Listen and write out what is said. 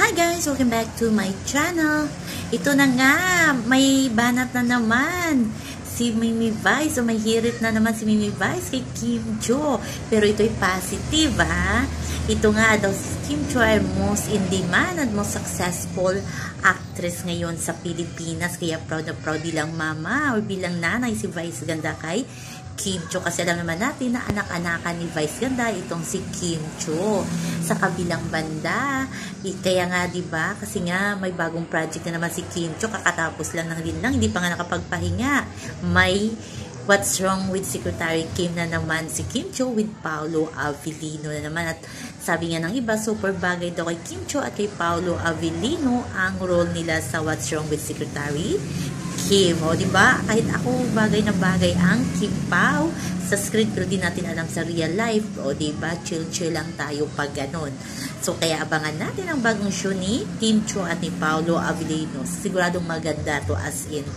Hi guys! Welcome back to my channel. Ito na nga, may banat na naman si Mimi Vice, o may hirit na naman si Mimi Vice kay Kim Cho. Pero ito'y positive, ha? Ito nga daw si Kim Cho ay most in demand at most successful actress ngayon sa Pilipinas. Kaya proud na proud bilang mama o bilang nanay si Vice Ganda kay Kim Cho, kasi alam naman natin na anak-anakan ni Vice Ganda itong si Kim Cho. Sa kabilang banda, kaya nga 'di ba, kasi nga may bagong project na naman si Kim Cho, kakatapos lang ng linlang, hindi pa nga nakapagpahinga. May What's Wrong with Secretary Kim na naman si Kim Cho with Paolo Avellino na naman. At sabi nga ng iba, super bagay daw kay Kim Cho at kay Paolo Avellino ang role nila sa What's Wrong with Secretary Kim. O, diba? Kahit ako, bagay na bagay ang Kim Pao sa screen, pero di natin alam sa real life. O, diba? Chill-chill lang tayo pag ganon. So, kaya abangan natin ang bagong show ni Kim Cho at ni Paolo Avellino. Siguradong maganda to, as in